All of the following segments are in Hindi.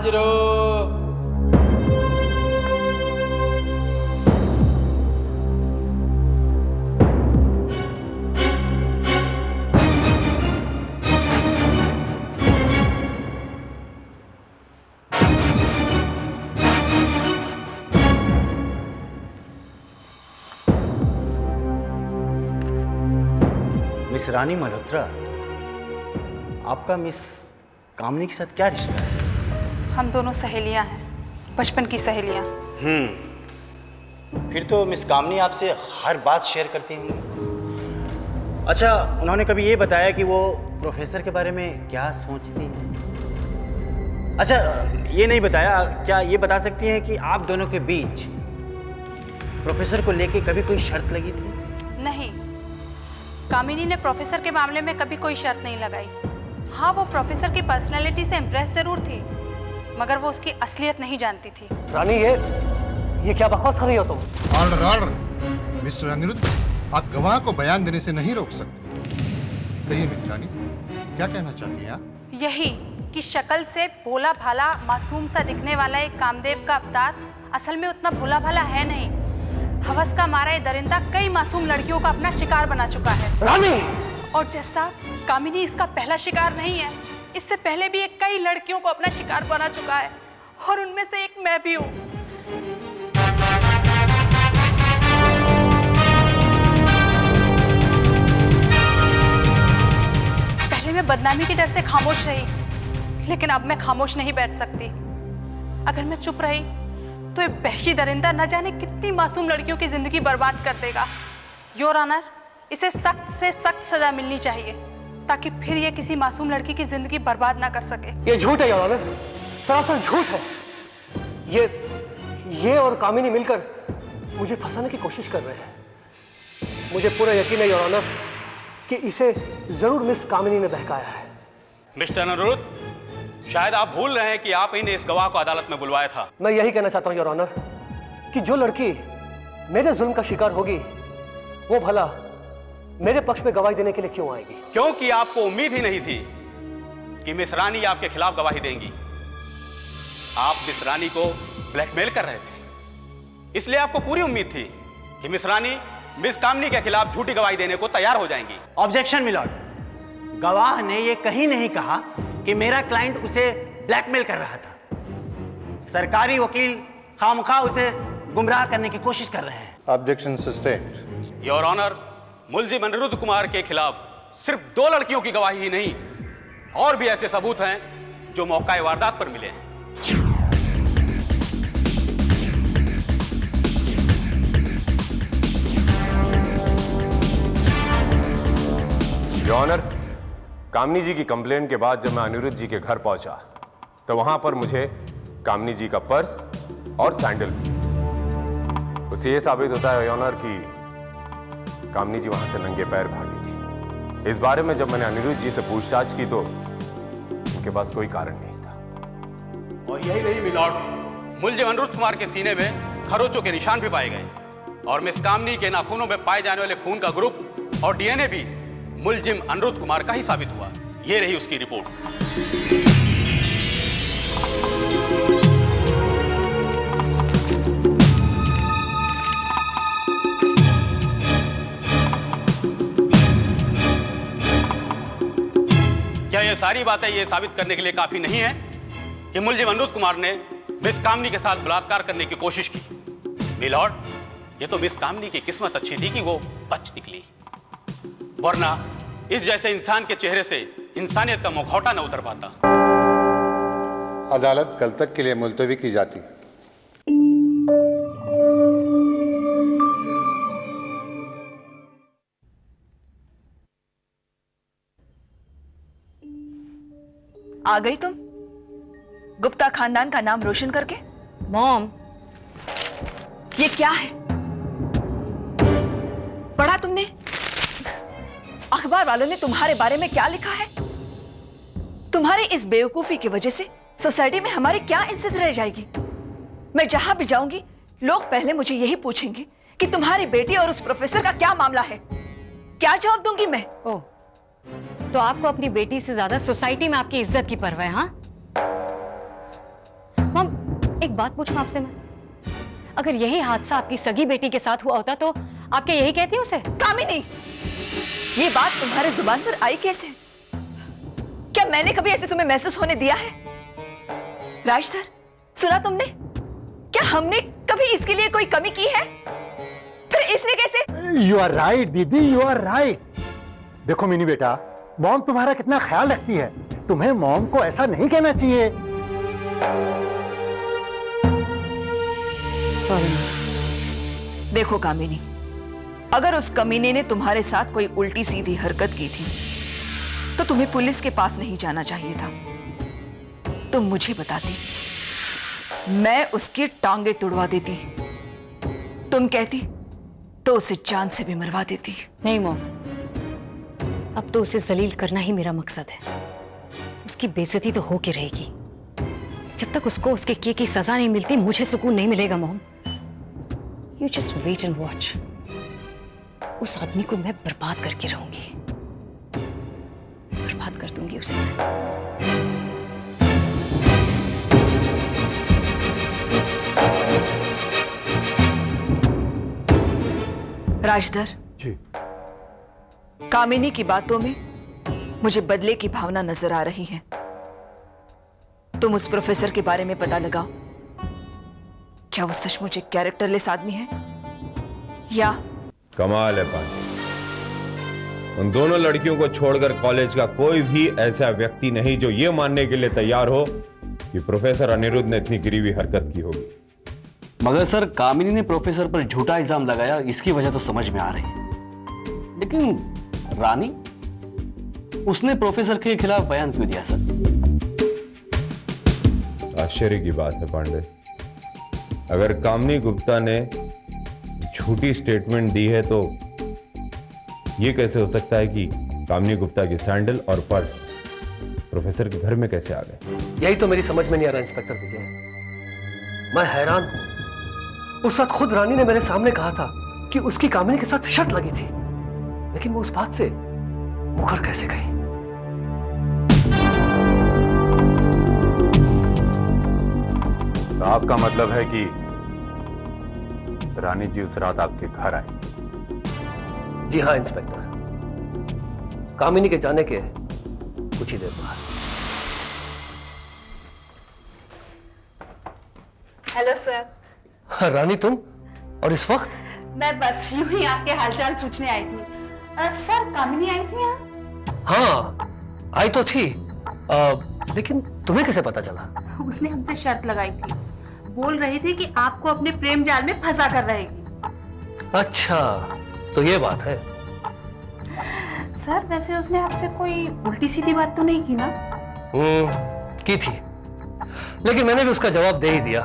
हाजिर हो। मिस रानी मल्होत्रा, आपका मिस कामनी के साथ क्या रिश्ता है? हम दोनों सहेलियां हैं, बचपन की सहेलियां। फिर तो मिस कामनी आपसे हर बात शेयर करती होंगी। अच्छा, उन्होंने कभी ये बताया कि वो प्रोफेसर के बारे में क्या सोचती हैं? अच्छा, ये नहीं बताया। क्या ये बता सकती हैं कि आप दोनों के बीच प्रोफेसर को लेके कभी कोई शर्त लगी थी? नहीं, कामिनी ने प्रोफेसर के मामले में कभी कोई शर्त नहीं लगाई। हाँ, वो प्रोफेसर की पर्सनैलिटी से इम्प्रेस जरूर थी, मगर वो उसकी असलियत नहीं जानती थी। रानी, ये क्या बकवास कर रही हो तुम? Order order. मिस्टर अनिरुद्ध, आप गवाह को बयान देने से नहीं रोक सकते। कहिए मिस रानी, क्या कहना चाहती हैं आप? यही कि शक्ल से भोला भाला मासूम सा दिखने वाला एक कामदेव का अवतार असल में उतना भोला भाला है नहीं। हवस का मारा ये दरिंदा कई मासूम लड़कियों का अपना शिकार बना चुका है। रानी! और जैसा कामिनी इसका पहला शिकार नहीं है, इससे पहले भी एक कई लड़कियों को अपना शिकार बना चुका है, और उनमें से एक मैं भी हूँ। पहले मैं बदनामी के डर से खामोश रही, लेकिन अब मैं खामोश नहीं बैठ सकती। अगर मैं चुप रही तो ये वहशी दरिंदा न जाने कितनी मासूम लड़कियों की जिंदगी बर्बाद कर देगा। योर ऑनर, इसे सख्त से सख्त सजा मिलनी चाहिए ताकि फिर ये किसी मासूम लड़की की जिंदगी बर्बाद ना कर सके। ये झूठ है योर ऑनर, सरासर झूठ है। ये और कामिनी मिलकर मुझे फंसाने की कोशिश कर रहे हैं। मुझे पूरा यकीन है योर ऑनर कि इसे जरूर मिस कामिनी ने बहकाया है। मिस्टर अनिरुद्ध, शायद आप भूल रहे हैं कि आप ही ने इस गवाह को अदालत में बुलवाया था। मैं यही कहना चाहता हूं योर ऑनर कि जो लड़की मेरे जुल्म का शिकार होगी वो भला मेरे पक्ष में गवाही देने के लिए क्यों आएगी? क्योंकि आपको उम्मीद ही नहीं थी कि मिस रानी आपके खिलाफ गवाही देंगी। आप मिस रानी को ब्लैकमेल कर रहे थे, इसलिए आपको पूरी उम्मीद थी कि मिस रानी मिस कामनी के खिलाफ झूठी गवाही देने को तैयार हो जाएंगी। ऑब्जेक्शन मिलॉर्ड, गवाह ने ये कहीं नहीं कहा कि मेरा क्लाइंट उसे ब्लैकमेल कर रहा था। सरकारी वकील खामखा उसे गुमराह करने की कोशिश कर रहे हैं। Objection sustained. योर ऑनर, मुलजिम अनिरुद्ध कुमार के खिलाफ सिर्फ 2 लड़कियों की गवाही ही नहीं, और भी ऐसे सबूत हैं जो मौका वारदात पर मिले हैं। योर ऑनर, कामनी जी की कंप्लेंट के बाद जब मैं अनिरुद्ध जी के घर पहुंचा तो वहां पर मुझे कामनी जी का पर्स और सैंडल, उससे यह साबित होता है योर ऑनर कि कामनी जी वहां से नंगे पैर भागी थी। इस बारे में जब मैंने अनिरुद्ध जी से पूछताछ की तो उनके पास कोई कारण नहीं था। और यही नहीं मिलॉर्ड, मुलजिम अनिरुद्ध कुमार के सीने में खरोचों के निशान भी पाए गए, और मिस कामनी के नाखूनों में पाए जाने वाले खून का ग्रुप और डीएनए भी मुलजिम अनिरुद्ध कुमार का ही साबित हुआ। ये रही उसकी रिपोर्ट। क्या ये सारी बातें ये साबित करने के लिए काफी नहीं है कि मुलजिम अनिरुद्ध कुमार ने मिस कामनी के साथ बलात्कार करने की कोशिश की? मिलॉर्ड, ये तो मिस कामनी की किस्मत अच्छी थी कि वो बच निकली, वरना इस जैसे इंसान के चेहरे से इंसानियत का मुखौटा न उतर पाता। अदालत कल तक के लिए मुलतवी की जाती। आ गई तुम गुप्ता खानदान का नाम रोशन करके? मॉम, ये क्या है? पढ़ा तुमने? अखबार वालों ने तुम्हारे बारे में क्या लिखा है? तुम्हारी इस बेवकूफी की वजह से सोसाइटी में हमारी क्या इज्जत रह जाएगी? मैं जहां भी जाऊंगी लोग पहले मुझे यही पूछेंगे कि तुम्हारी बेटी और उस प्रोफेसर का क्या मामला है। क्या जवाब दूंगी मैं? ओह, तो आपको अपनी बेटी से ज्यादा सोसाइटी में आपकी इज्जत की परवाह है? हाँ, एक बात पूछूं आपसे मैं, अगर यही हादसा आपकी सगी बेटी के साथ हुआ होता तो आप क्या यही कहती उसे? कामिनी, ये बात तुम्हारे जुबान पर आई कैसे? क्या मैंने कभी ऐसे तुम्हें महसूस होने दिया है? राजधर, सुना तुमने? क्या हमने कभी इसके लिए कोई कमी की है? फिर इसने कैसे? यू आर राइट दीदी, यू आर राइट। देखो मिनी बेटा, मॉम तुम्हारा कितना ख्याल रखती है, तुम्हें मॉम को ऐसा नहीं कहना चाहिए। सॉरी। देखो कामिनी, अगर उस कमीने ने तुम्हारे साथ कोई उल्टी सीधी हरकत की थी तो तुम्हें पुलिस के पास नहीं जाना चाहिए था। तुम मुझे बताती, मैं उसकी टांगे तुड़वा देती। तुम कहती तो उसे जान से भी मरवा देती। नहीं मॉम, अब तो उसे जलील करना ही मेरा मकसद है। उसकी बेइज्जती तो हो के रहेगी। जब तक उसको उसके किए की सजा नहीं मिलती, मुझे सुकून नहीं मिलेगा mom. You just wait and watch. उस आदमी को मैं बर्बाद करके रहूंगी, बर्बाद कर दूंगी उसे। राजधर जी। कामिनी की बातों में मुझे बदले की भावना नजर आ रही है। तुम उस प्रोफेसर के बारे में पता लगाओ। क्या वो सचमुच एक कैरेक्टरलेस आदमी है या? कमाल है पांडे, उन दोनों लड़कियों को छोड़कर कॉलेज का कोई भी ऐसा व्यक्ति नहीं जो यह मानने के लिए तैयार हो कि प्रोफेसर अनिरुद्ध ने इतनी गिरी हुई हरकत की होगी। मगर सर, कामिनी ने प्रोफेसर पर झूठा इल्जाम लगाया, इसकी वजह तो समझ में आ रही है। लेकिन रानी, उसने प्रोफेसर के खिलाफ बयान क्यों दिया सर? आश्चर्य की बात है पांडे, अगर कामिनी गुप्ता ने झूठी स्टेटमेंट दी है तो यह कैसे हो सकता है कि कामिनी गुप्ता की सैंडल और पर्स प्रोफेसर के घर में कैसे आ गए? यही तो मेरी समझ में नहीं आ रहा इंस्पेक्टर विजय। मैं हैरान हूं। उस वक्त खुद रानी ने मेरे सामने कहा था कि उसकी कामिनी के साथ शर्त लगी थी, लेकिन वो उस बात से मुकर कैसे गई? तो आपका मतलब है कि रानी जी उस रात आपके घर आई? जी हाँ इंस्पेक्टर, कामिनी के जाने के कुछ ही देर बाद। Hello sir. रानी, तुम? और इस वक्त? मैं बस यूं ही आपके हालचाल पूछने आई थी। सर, कामिनी आई थी यहाँ? हाँ, आई तो थी। लेकिन तुम्हें कैसे पता चला? उसने हमसे शर्त लगाई थी, बोल रही थी कि आपको अपने प्रेम जाल में फंसा कर रहेगी। अच्छा, तो ये बात है। सर, वैसे उसने आपसे कोई उल्टी सीधी बात तो नहीं की ना? की थी, लेकिन मैंने भी उसका जवाब दे ही दिया,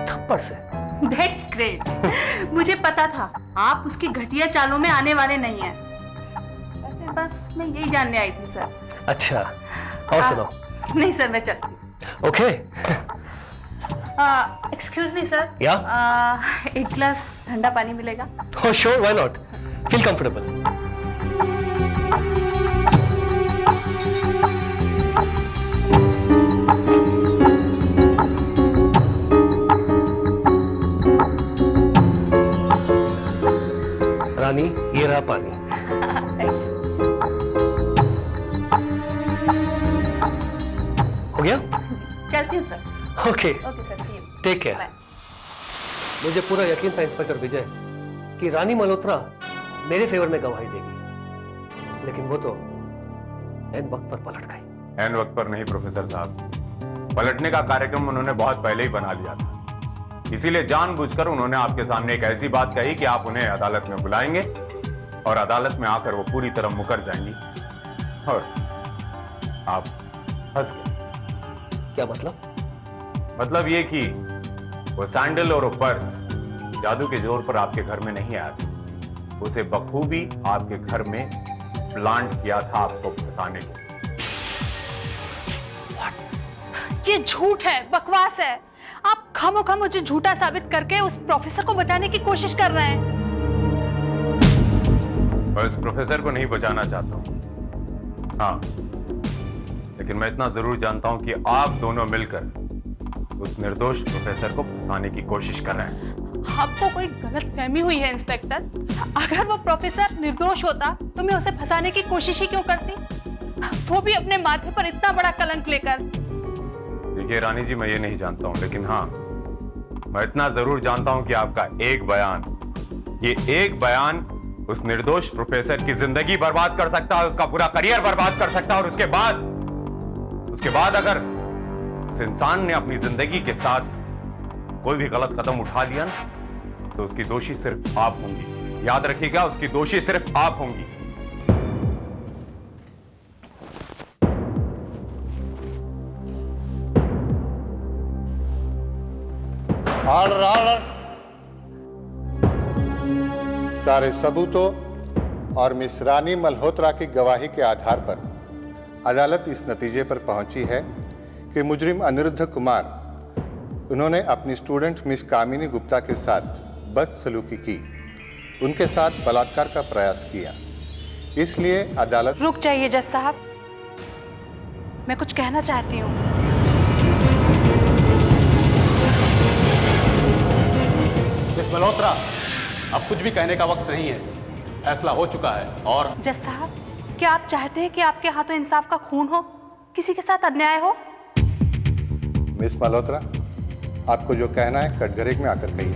थप्पड़ से। That's great। मुझे पता था आप उसकी घटिया चालों में आने वाले नहीं हैं। वैसे बस मैं यही जानने आई थी सर। अच्छा, और सुनाओ। नहीं सर, मैं चलती। ओके। Excuse me sir. या? एक गिलास ठंडा पानी मिलेगा? Oh, sure, why not? Feel comfortable. रानी, ये रहा पानी। हो गया? चलती हूँ sir. Okay, okay sir, see you. Take care. Bye. मुझे पूरा यकीन था इंस्पेक्टर विजय कि रानी मल्होत्रा मेरे फेवर में गवाही देगी, लेकिन वो तो एन वक्त पर पलट गई। एन वक्त पर नहीं प्रोफेसर साहब, पलटने का कार्यक्रम उन्होंने बहुत पहले ही बना लिया था। इसीलिए जानबूझकर उन्होंने आपके सामने एक ऐसी बात कही कि आप उन्हें अदालत में बुलाएंगे और अदालत में आकर वो पूरी तरह मुकर जाएंगी और आप फंस गए। क्या मतलब? मतलब ये कि वो सैंडल और वो पर्स जादू के जोर पर आपके घर में नहीं आया था, उसे बखूबी आपके घर में प्लांट किया था आपको फंसाने के लिए। ये झूठ है, बकवास है। आप खामोखा मुझे झूठा साबित करके उस प्रोफेसर को बचाने की कोशिश कर रहे हैं। मैं उस प्रोफेसर को नहीं बचाना चाहता हूं, हाँ, लेकिन मैं इतना जरूर जानता हूं कि आप दोनों मिलकर उस निर्दोष प्रोफेसर को फंसाने की कोशिश कर रहे हैं। आपको कोई गलत फहमी हुई है इंस्पेक्टर। अगर वो प्रोफेसर निर्दोष होता तो मैं उसे फंसाने की कोशिश ही क्यों करती, वो भी अपने माथे पर इतना बड़ा कलंक लेकर। देखिए रानी जी, मैं ये नहीं जानता हूं, लेकिन हाँ, मैं इतना जरूर जानता हूं कि आपका एक बयान, ये एक बयान उस निर्दोष प्रोफेसर की जिंदगी बर्बाद कर सकता है, उसका पूरा करियर बर्बाद कर सकता है, और उसके बाद अगर उस इंसान ने अपनी जिंदगी के साथ कोई भी गलत कदम उठा लिया ना, तो उसकी दोषी सिर्फ आप होंगी। याद रखिएगा, उसकी दोषी सिर्फ आप होंगी। Order order. सारे सबूतों और मिस रानी मल्होत्रा की गवाही के आधार पर अदालत इस नतीजे पर पहुंची है कि मुजरिम अनिरुद्ध कुमार, उन्होंने अपनी स्टूडेंट मिस कामिनी गुप्ता के साथ बदसलूकी की, उनके साथ बलात्कार का प्रयास किया। इसलिए अदालत। रुक जाइए जज साहब, मैं कुछ कहना चाहती हूँ। मिस मल्होत्रा, अब कुछ भी कहने का वक्त नहीं है, फैसला हो चुका है। और जज साहब, क्या आप चाहते हैं कि आपके हाथों इंसाफ का खून हो, किसी के साथ अन्याय हो? मिस मल्होत्रा, आपको जो कहना है कटघरे में आकर कहिए।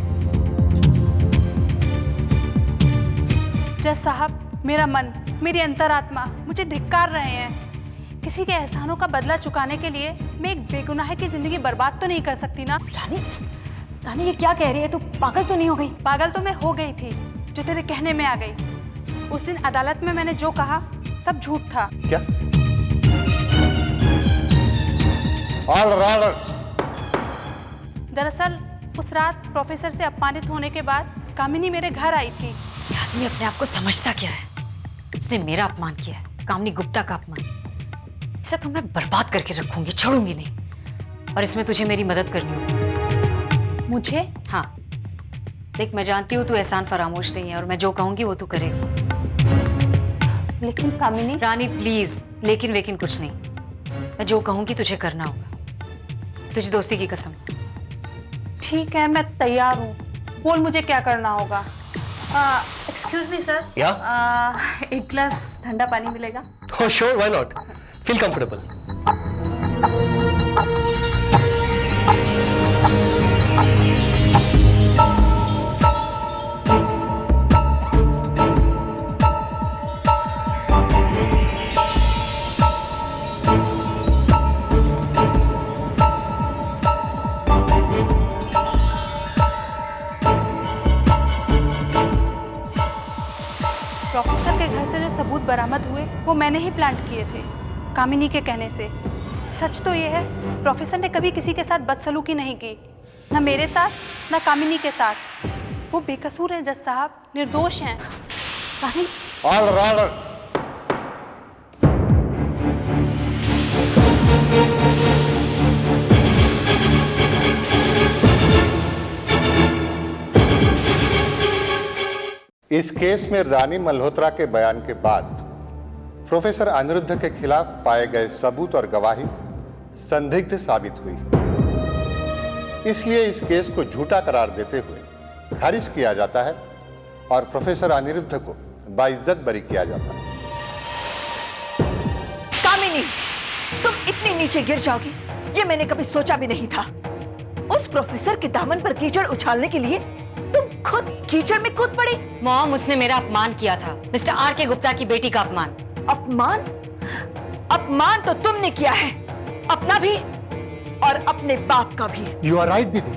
जज साहब, मेरा मन, मेरी अंतरात्मा मुझे धिक्कार रहे हैं। किसी के एहसानों का बदला चुकाने के लिए मैं एक बेगुनाह की जिंदगी बर्बाद तो नहीं कर सकती ना। रानी ये क्या कह रही है? तू पागल तो नहीं हो गई? पागल तो मैं हो गई थी, जो तेरे कहने में आ गई। उस दिन अदालत में मैंने जो कहा सब झूठ था। क्या? ऑर्डर। दरअसल उस रात प्रोफेसर से अपमानित होने के बाद कामिनी मेरे घर आई थी। ये आदमी अपने आप को समझता क्या है? इसने मेरा अपमान किया है, कामिनी गुप्ता का अपमान। इसे तो मैं बर्बाद करके रखूंगी, छोड़ूंगी नहीं। और इसमें तुझे मेरी मदद करनी होगी। मुझे? हाँ, देख, मैं जानती हूँ तू एहसान फरामोश नहीं है, और मैं जो कहूंगी वो तू करेगी। लेकिन कामिनी। रानी प्लीज, लेकिन कुछ नहीं। मैं जो कहूंगी तुझे करना होगा, तुझे दोस्ती की कसम। ठीक है, मैं तैयार हूँ, बोल मुझे क्या करना होगा। एक्सक्यूज मी सर, एक गिलास ठंडा पानी मिलेगा? Oh, sure, why not? Feel comfortable. Professor के घर से जो सबूत बरामद हुए वो मैंने ही प्लांट किए थे, कामिनी के कहने से। सच तो ये है, प्रोफेसर ने कभी किसी के साथ बदसलूकी नहीं की, ना मेरे साथ ना कामिनी के साथ। वो बेकसूर हैं जज साहब, निर्दोष हैं। ऑर्डर। इस केस में रानी मल्होत्रा के बयान के बाद प्रोफेसर अनिरुद्ध के खिलाफ पाए गए सबूत और गवाही संदिग्ध साबित हुई, इसलिए इस केस को झूठा करार देते हुए खारिज किया जाता है और प्रोफेसर अनिरुद्ध को बाइज्जत बरी किया जाता है। कामिनी, तुम इतनी नीचे गिर जाओगी ये मैंने कभी सोचा भी नहीं था। उस प्रोफेसर के दामन पर कीचड़ उछालने के लिए तुम खुद कीचड़ में कूद पड़ी। मॉम, उसने मेरा अपमान किया था, मिस्टर आर.के. गुप्ता की बेटी का अपमान। अपमान तो तुमने किया है, अपना भी और अपने बाप का भी। यू आर राइट दीदी।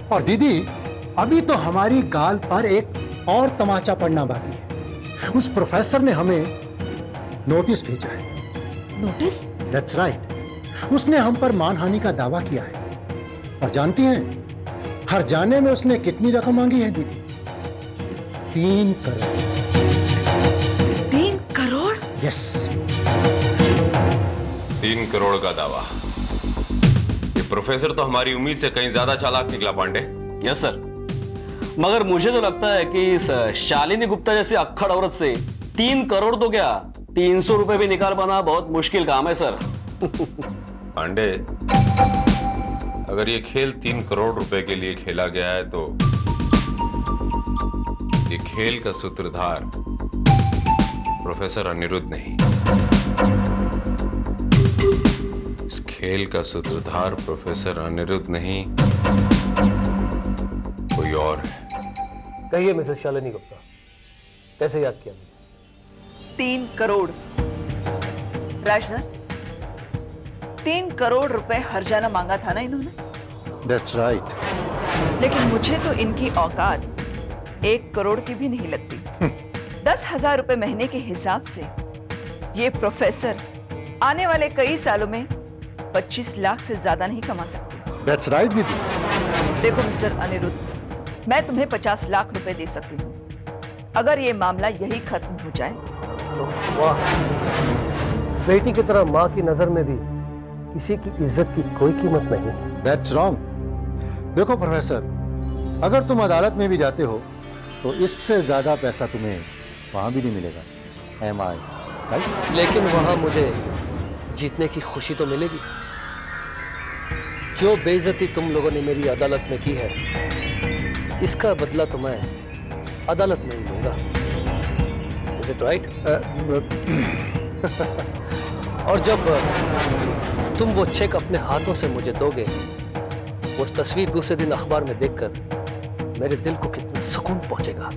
और दीदी, अभी तो हमारी गाल पर एक और तमाचा पड़ना बाकी है। उस प्रोफेसर ने हमें नोटिस भेजा है। नोटिस? That's right. उसने हम पर मानहानि का दावा किया है। और जानती हैं हर जाने में उसने कितनी रकम मांगी है दीदी? 3 करोड़। 3 करोड़? यस। 3 करोड़ का दावा। ये प्रोफेसर तो हमारी उम्मीद से कहीं ज्यादा चालाक निकला पांडे। यस सर, मगर मुझे तो लगता है कि इस शालिनी गुप्ता जैसी अक्खड़ औरत से 3 करोड़ तो क्या 300 रुपए भी निकाल पाना बहुत मुश्किल काम है सर। पांडे, अगर ये खेल 3 करोड़ रुपए के लिए खेला गया है तो ये खेल का सूत्रधार प्रोफेसर अनिरुद्ध नहीं, इस खेल का सूत्रधार प्रोफेसर अनिरुद्ध नहीं, कोई और है। कहिए मिसेस शालिनी गुप्ता, कैसे याद किया मुझे? 3 करोड़। राज सर, 3 करोड़ रुपए हर्जाना मांगा था ना इन्होंने? That's right. लेकिन मुझे तो इनकी औकात 1 करोड़ की भी नहीं लगती। 10,000 रुपए महीने के हिसाब से ये प्रोफेसर आने वाले कई सालों में 25 लाख से ज्यादा नहीं कमा सकते। दैट्स राइट दीदी। देखो मिस्टर अनिरुद्ध, मैं तुम्हें 50 लाख रुपए दे सकती हूँ अगर ये मामला यही खत्म हो जाए तो। वाह, बेटी की तरह माँ की नजर में भी किसी की इज्जत की कोई कीमत नहीं है। That's wrong. देखो प्रोफेसर, अगर तुम अदालत में भी जाते हो तो इससे ज्यादा पैसा तुम्हें वहां भी नहीं मिलेगा। एम आई राइट? लेकिन वहां मुझे जीतने की खुशी तो मिलेगी। जो बेइज्जती तुम लोगों ने मेरी अदालत में की है, इसका बदला तो मैं अदालत में ही लूंगा। Is it right? और जब तुम वो चेक अपने हाथों से मुझे दोगे, वो तस्वीर दूसरे दिन अखबार में देखकर मेरे दिल को कितना सुकून पहुंचेगा,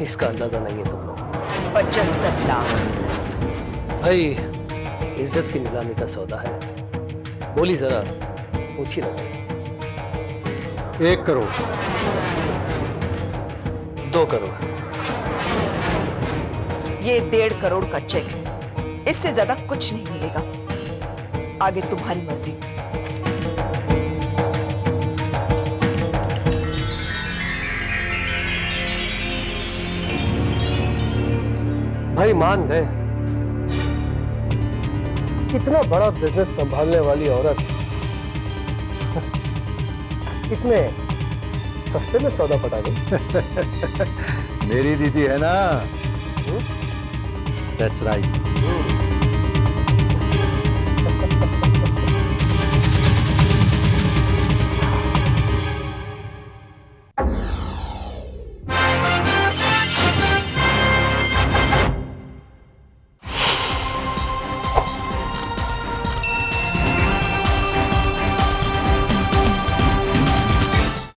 इसका अंदाजा नहीं है तुम लोग। 75 लाख। भाई, इज्जत की नीलामी का सौदा है। बोली जरा ऊंची लगे। 1 करोड़। 2 करोड़। ये 1.5 करोड़ का चेक है, इससे ज्यादा कुछ नहीं मिलेगा। आगे तुम्हारी मर्जी। भाई मान गए, कितना बड़ा बिजनेस संभालने वाली औरत इतने सस्ते में सौदा पटा गई। मेरी दीदी है ना। That's right.